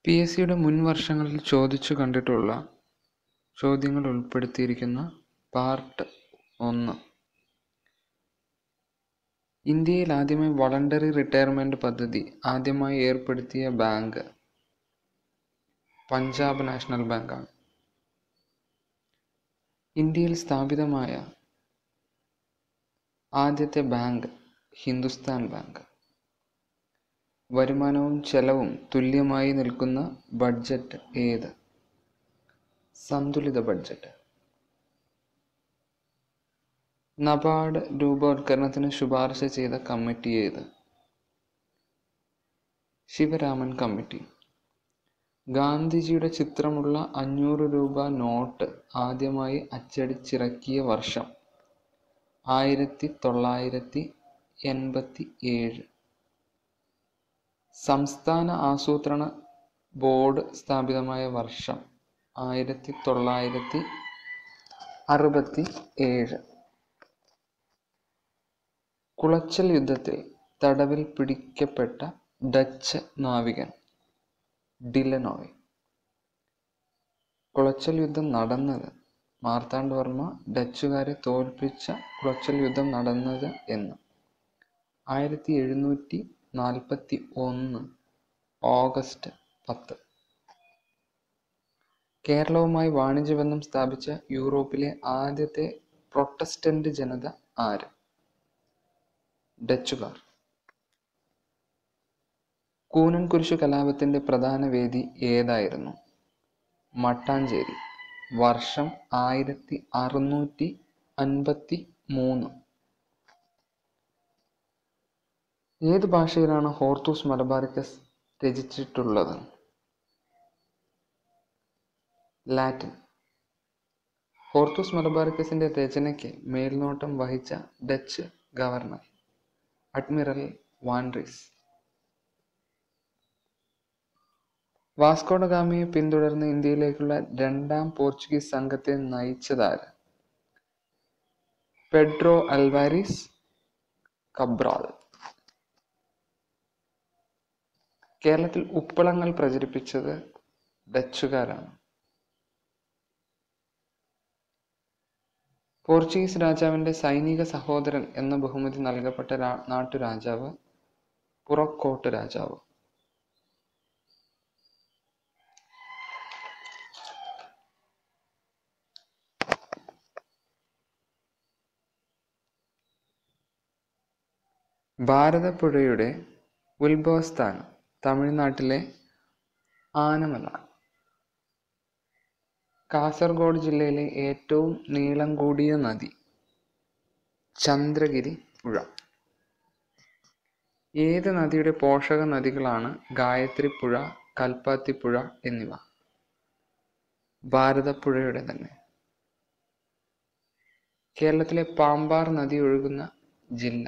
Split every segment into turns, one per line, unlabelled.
PSCയുടെ മുൻ വർഷങ്ങളിൽ ചോദിച്ചു കണ്ടിട്ടുള്ള ചോദ്യങ്ങൾ ഉൾപ്പെടുത്തിയിരിക്കുന്ന പാർട്ട് 1. ഇന്ത്യയിൽ ആദ്യമായി വോളണ്ടറി റിട്ടയർമെന്റ് പദ്ധതി ആദ്യമായി ഏർപ്പെടുത്തിയ ബാങ്ക് പഞ്ചാബ് നാഷണൽ ബാങ്കാണ്. ഇന്ത്യയിൽ സ്ഥാപിതമായ ആദ്യത്തെ ബാങ്ക് ഹിന്ദുസ്ഥാൻ ബാങ്ക്. വരുമാനവും ചെലവും തുല്യമായി നിൽക്കുന്ന ബഡ്ജറ്റ് ഏത്? സന്തുലിത ബഡ്ജറ്റ്. നബാർഡ് രൂപവത്കരണത്തിന് ശുപാർശ ചെയ്ത കമ്മിറ്റി ഏത്? ശിവരാമൻ കമ്മിറ്റി. ഗാന്ധിജിയുടെ ചിത്രമുള്ള 500 രൂപ നോട്ട് ആദ്യമായി അച്ചടിച്ചിറക്കിയ വർഷം 1987. സംസ്ഥാന ആസൂത്രണ ബോർഡ് സ്ഥാപിതമായ വർഷം 1967. കുളച്ചൽ യുദ്ധത്തിൽ തടവിൽ പിടിക്കപ്പെട്ട ഡച്ച് നാവികൻ ഡിലനോയ്. കുളച്ചൽ യുദ്ധം നടന്നത് മാർത്താണ്ഡവർമ്മ ഡച്ചുകാരെ തോൽപ്പിച്ച കുളച്ചൽ യുദ്ധം നടന്നത് എന്ന്? 1741 ഓഗസ്റ്റ് 10. കേരളവുമായി വാണിജ്യബന്ധം സ്ഥാപിച്ച യൂറോപ്പിലെ ആദ്യത്തെ പ്രൊട്ടസ്റ്റന്റ് ജനത ആര്? ഡച്ചുകാർ. കൂനൻ കുരിശു കലാപത്തിന്റെ പ്രധാന വേദി ഏതായിരുന്നു? മട്ടാഞ്ചേരി. വർഷം 1653. ഏത് ഭാഷയിലാണ് ഹോർത്തൂസ് മലബാറിക്കസ് രചിച്ചിട്ടുള്ളത്? ലാറ്റിൻ. ഹോർത്തൂസ് മലബാറിക്കസിന്റെ രചനയ്ക്ക് മേൽനോട്ടം വഹിച്ച ഡച്ച് ഗവർണർ അഡ്മിറൽ വാൻഡ്രീസ്. വാസ്കോഡഗാമയെ പിന്തുടർന്ന് ഇന്ത്യയിലേക്കുള്ള രണ്ടാം പോർച്ചുഗീസ് സംഘത്തെ നയിച്ചതാര്? Pedro Alvares Cabral. കേരളത്തിൽ ഉപ്പളങ്ങൾ പ്രചരിപ്പിച്ചത് ഡച്ചുകാരാണ്. പോർച്ചുഗീസ് രാജാവിന്റെ സൈനിക സഹോദരൻ എന്ന ബഹുമതി നൽകപ്പെട്ട നാട്ടുരാജാവ് പുറക്കോട്ട് രാജാവ്. ഭാരതപ്പുഴയുടെ ഉത്ഭവസ്ഥാനം തമിഴ്നാട്ടിലെ ആനമല. കാസർഗോഡ് ജില്ലയിലെ ഏറ്റവും നീളം കൂടിയ നദി ചന്ദ്രഗിരി പുഴ. ഏത് നദിയുടെ പോഷക നദികളാണ് ഗായത്രി പുഴ, കൽപ്പാത്തി പുഴ എന്നിവ? ഭാരതപ്പുഴയുടെ തന്നെ. കേരളത്തിലെ പാമ്പാർ നദി ഒഴുകുന്ന ജില്ല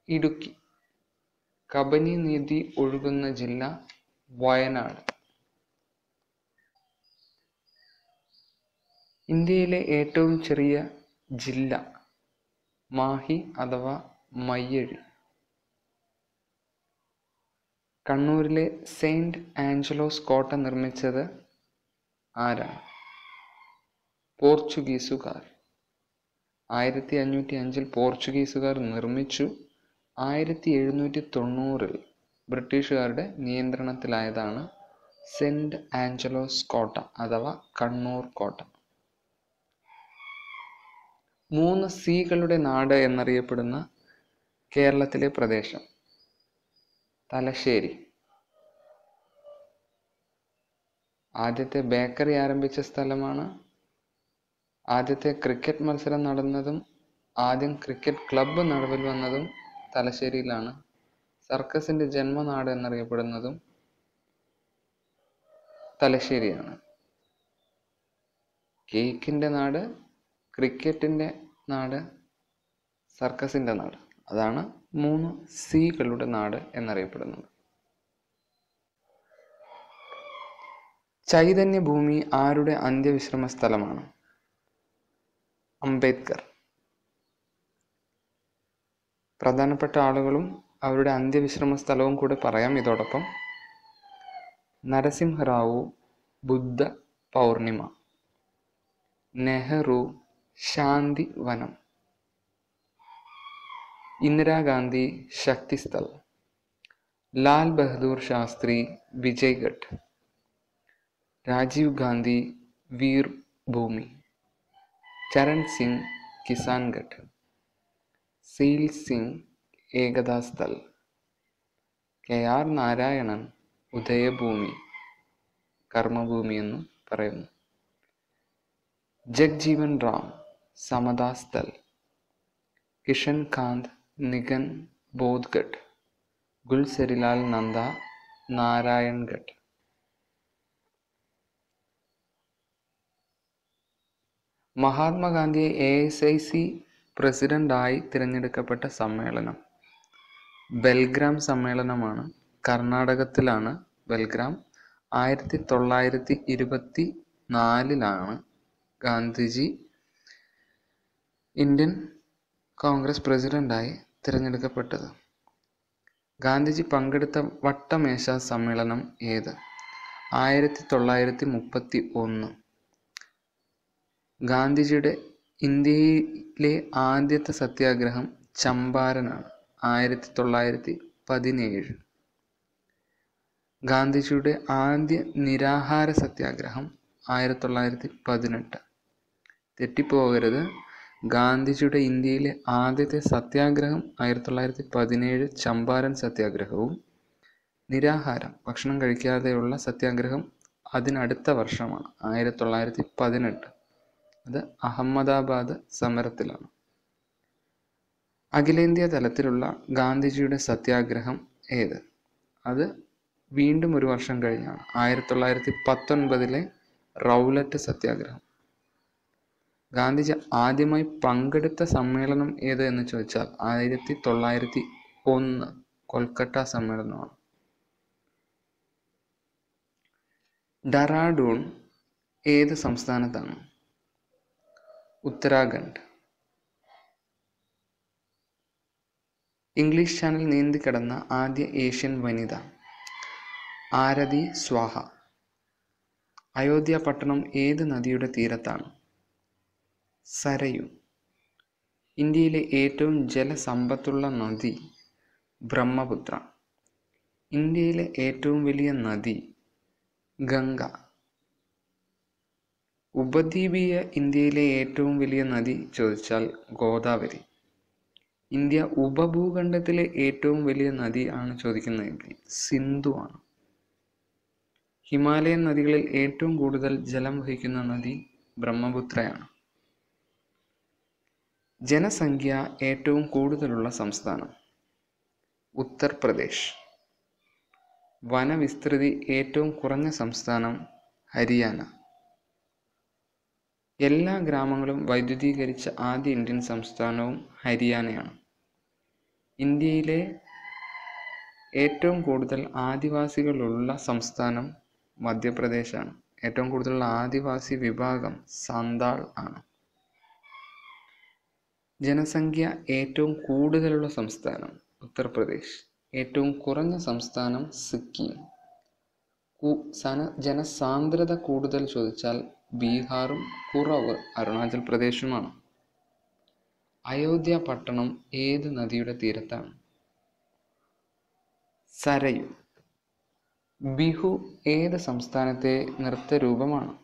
ഇടുക്കി. കബനി നദി ഒഴുകുന്ന ജില്ല വയനാട്. ഇന്ത്യയിലെ ഏറ്റവും ചെറിയ ജില്ല മാഹി അഥവാ മയ്യഴി. കണ്ണൂരിലെ സെയിന്റ് ആഞ്ചലോസ് കോട്ട നിർമ്മിച്ചത് ആരാണ്? പോർച്ചുഗീസുകാർ. 1505 പോർച്ചുഗീസുകാർ നിർമ്മിച്ചു. 1790 ബ്രിട്ടീഷുകാരുടെ നിയന്ത്രണത്തിലായതാണ് സെന്റ് ആഞ്ചലോസ് കോട്ട അഥവാ കണ്ണൂർ കോട്ട. 3 സീകളുടെ നാട് എന്നറിയപ്പെടുന്ന കേരളത്തിലെ പ്രദേശം തലശ്ശേരി. ആദ്യത്തെ ബേക്കറി ആരംഭിച്ച സ്ഥലമാണ്. ആദ്യത്തെ ക്രിക്കറ്റ് മത്സരം നടന്നതും ആദ്യം ക്രിക്കറ്റ് ക്ലബ്ബ് നിലവിൽ വന്നതും തലശ്ശേരിയിലാണ്. സർക്കസിന്റെ ജന്മനാട് എന്നറിയപ്പെടുന്നതും തലശ്ശേരിയാണ്. കേക്കിന്റെ നാട്, ക്രിക്കറ്റിന്റെ നാട്, സർക്കസിന്റെ നാട്. അതാണ് 3 സീകളുടെ നാട് എന്നറിയപ്പെടുന്നത്. ചൈതന്യഭൂമി ആരുടെ അന്ത്യവിശ്രമ സ്ഥലമാണ്? അംബേദ്കർ. പ്രധാനപ്പെട്ട ആളുകളും അവരുടെ അന്ത്യവിശ്രമ സ്ഥലവും കൂടെ പറയാം ഇതോടൊപ്പം. നരസിംഹറാവു ബുദ്ധ പൗർണിമ. നെഹ്റു ശാന്തി വനം. ഇന്ദിരാഗാന്ധി ശക്തിസ്ഥൽ. ലാൽ ബഹദൂർ ശാസ്ത്രി വിജയ്ഘട്ട്. രാജീവ് ഗാന്ധി വീർ ഭൂമി. ചരൺ സിംഗ് കിസാൻഘട്ട്. സെയിൽ സിംഗ് ഏകതാ സ്ഥൽ. KR നാരായണൻ ഉദയഭൂമി കർമ്മഭൂമി എന്ന് പറയുന്നു. ജഗ്ജീവൻ റാം സമതാ സ്ഥൽ. കിഷൻ കാന്ത് നിഗൻ ബോധ്ഘട്ട്. ഗുൽസരിലാൽ നന്ദ നാരായൺഘട്ട്. മഹാത്മാഗാന്ധിയെ AICIC പ്രസിഡന്റായി തിരഞ്ഞെടുക്കപ്പെട്ട സമ്മേളനം ബെൽഗ്രാം സമ്മേളനമാണ്. കർണാടകത്തിലാണ് ബെൽഗ്രാം. 1924 ഗാന്ധിജി ഇന്ത്യൻ കോൺഗ്രസ് പ്രസിഡന്റായി തിരഞ്ഞെടുക്കപ്പെട്ടത്. ഗാന്ധിജി പങ്കെടുത്ത വട്ടമേശ സമ്മേളനം ഏത്? 1931. ഗാന്ധിജിയുടെ ഇന്ത്യയിലെ ആദ്യത്തെ സത്യാഗ്രഹം ചമ്പാരനാണ്. 1917. ഗാന്ധിജിയുടെ ആദ്യ നിരാഹാര സത്യാഗ്രഹം 1918. തെറ്റിപ്പോകരുത്. ഗാന്ധിജിയുടെ ഇന്ത്യയിലെ ആദ്യത്തെ സത്യാഗ്രഹം 1917 ചമ്പാരൻ സത്യാഗ്രഹവും നിരാഹാരം ഭക്ഷണം കഴിക്കാതെയുള്ള സത്യാഗ്രഹം അതിനടുത്ത വർഷമാണ് 1918. അത് അഹമ്മദാബാദ് സമരത്തിലാണ്. അഖിലേന്ത്യാ തലത്തിലുള്ള ഗാന്ധിജിയുടെ സത്യാഗ്രഹം ഏത്? അത് വീണ്ടും ഒരു വർഷം കഴിഞ്ഞാണ്. 1919 റൗലറ്റ് സത്യാഗ്രഹം. ഗാന്ധിജി ആദ്യമായി പങ്കെടുത്ത സമ്മേളനം ഏത് എന്ന് ചോദിച്ചാൽ 1901 കൊൽക്കത്ത സമ്മേളനമാണ്. ഡെറാഡൂൺ ഏത് സംസ്ഥാനത്താണ്? ഉത്തരാഖണ്ഡ്. ഇംഗ്ലീഷ് ചാനൽ നീന്തിക്കടന്ന ആദ്യ ഏഷ്യൻ വനിത ആരതി സ്വാഹ. അയോധ്യ പട്ടണം ഏത് നദിയുടെ തീരത്താണ്? സരയു. ഇന്ത്യയിലെ ഏറ്റവും ജലസമ്പത്തുള്ള നദി ബ്രഹ്മപുത്ര. ഇന്ത്യയിലെ ഏറ്റവും വലിയ നദി ഗംഗ. ഉപദ്വീപീയ ഇന്ത്യയിലെ ഏറ്റവും വലിയ നദി ചോദിച്ചാൽ ഗോദാവരി. ഇന്ത്യ ഉപഭൂഖണ്ഡത്തിലെ ഏറ്റവും വലിയ നദി ആണ് ചോദിക്കുന്നതെങ്കിൽ സിന്ധു ആണ്. ഹിമാലയൻ നദികളിൽ ഏറ്റവും കൂടുതൽ ജലം വഹിക്കുന്ന നദി ബ്രഹ്മപുത്രയാണ്. ജനസംഖ്യ ഏറ്റവും കൂടുതലുള്ള സംസ്ഥാനം ഉത്തർപ്രദേശ്. വനവിസ്തൃതി ഏറ്റവും കുറഞ്ഞ സംസ്ഥാനം ഹരിയാന. എല്ലാ ഗ്രാമങ്ങളും വൈദ്യുതീകരിച്ച ആദ്യ ഇന്ത്യൻ സംസ്ഥാനവും ഹരിയാനയാണ്. ഇന്ത്യയിലെ ഏറ്റവും കൂടുതൽ ആദിവാസികളുള്ള സംസ്ഥാനം മധ്യപ്രദേശാണ്. ഏറ്റവും കൂടുതലുള്ള ആദിവാസി വിഭാഗം സന്താൾ ആണ്. ജനസംഖ്യ ഏറ്റവും കൂടുതലുള്ള സംസ്ഥാനം ഉത്തർപ്രദേശ്. ഏറ്റവും കുറഞ്ഞ സംസ്ഥാനം സിക്കിം. ജനസാന്ദ്രത കൂടുതൽ ചോദിച്ചാൽ ബീഹാറും കുറവ് അരുണാചൽ പ്രദേശുമാണ്. അയോധ്യ പട്ടണം ഏത് നദിയുടെ തീരത്താണ്? സരയു. ബിഹു ഏത് സംസ്ഥാനത്തെ നൃത്തരൂപമാണ്?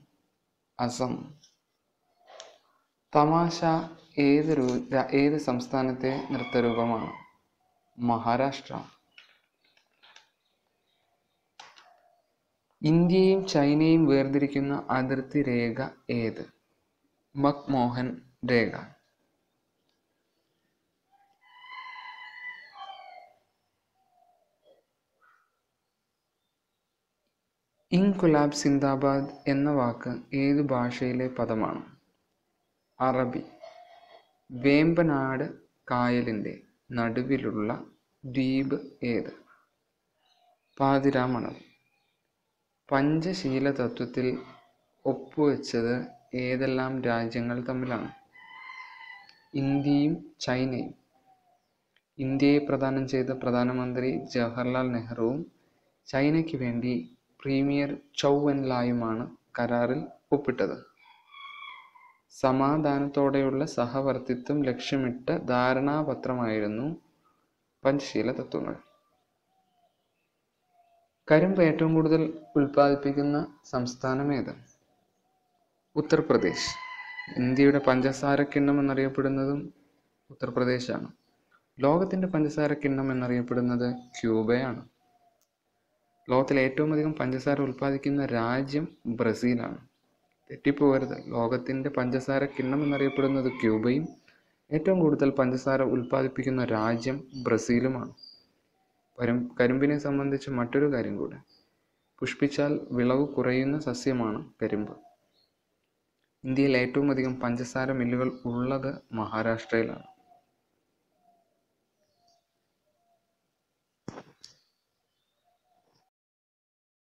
അസം. തമാശ ഏത് സംസ്ഥാനത്തെ നൃത്തരൂപമാണ്? മഹാരാഷ്ട്ര. ഇന്ത്യയും ചൈനയും വേർതിരിക്കുന്ന അതിർത്തി രേഖ ഏത്? മക്മോഹൻ രേഖ. ഇൻകുലാബ് സിന്ദാബാദ് എന്ന വാക്ക് ഏതു ഭാഷയിലെ പദമാണ്? അറബി. വേമ്പനാട് കായലിൻ്റെ നടുവിലുള്ള ദ്വീപ് ഏത്? പാതിരാമണൽ. പഞ്ചശീല തത്വത്തിൽ ഒപ്പുവെച്ചത് ഏതെല്ലാം രാജ്യങ്ങൾ തമ്മിലാണ്? ഇന്ത്യയും ചൈനയും. ഇന്ത്യയെ പ്രദാനം ചെയ്ത പ്രധാനമന്ത്രി ജവഹർലാൽ നെഹ്റുവും ചൈനയ്ക്ക് വേണ്ടി പ്രീമിയർ ചൗ എൻ ലായുമാണ് കരാറിൽ ഒപ്പിട്ടത്. സമാധാനത്തോടെയുള്ള സഹവർത്തിത്വം ലക്ഷ്യമിട്ട ധാരണാപത്രമായിരുന്നു പഞ്ചശീല തത്വങ്ങൾ. കരിമ്പ് ഏറ്റവും കൂടുതൽ ഉൽപ്പാദിപ്പിക്കുന്ന സംസ്ഥാനം ഏത്? ഉത്തർപ്രദേശ്. ഇന്ത്യയുടെ പഞ്ചസാര കിണ്ണം എന്നറിയപ്പെടുന്നതും ഉത്തർപ്രദേശാണ്. ലോകത്തിൻ്റെ പഞ്ചസാര കിണ്ണം എന്നറിയപ്പെടുന്നത് ക്യൂബയാണ്. ലോകത്തിലെ ഏറ്റവും അധികം പഞ്ചസാര ഉൽപ്പാദിക്കുന്ന രാജ്യം ബ്രസീലാണ്. തെറ്റിപ്പോകരുത്, ലോകത്തിൻ്റെ പഞ്ചസാര കിണ്ണം എന്നറിയപ്പെടുന്നത് ക്യൂബയും ഏറ്റവും കൂടുതൽ പഞ്ചസാര ഉൽപ്പാദിപ്പിക്കുന്ന രാജ്യം ബ്രസീലുമാണ്. കരിമ്പിനെ സംബന്ധിച്ച് മറ്റൊരു കാര്യം കൂടെ, പുഷ്പിച്ചാൽ വിളവ് കുറയുന്ന സസ്യമാണ് കരിമ്പ്. ഇന്ത്യയിൽ ഏറ്റവും അധികം പഞ്ചസാര മില്ലുകൾ ഉള്ളത് മഹാരാഷ്ട്രയിലാണ്.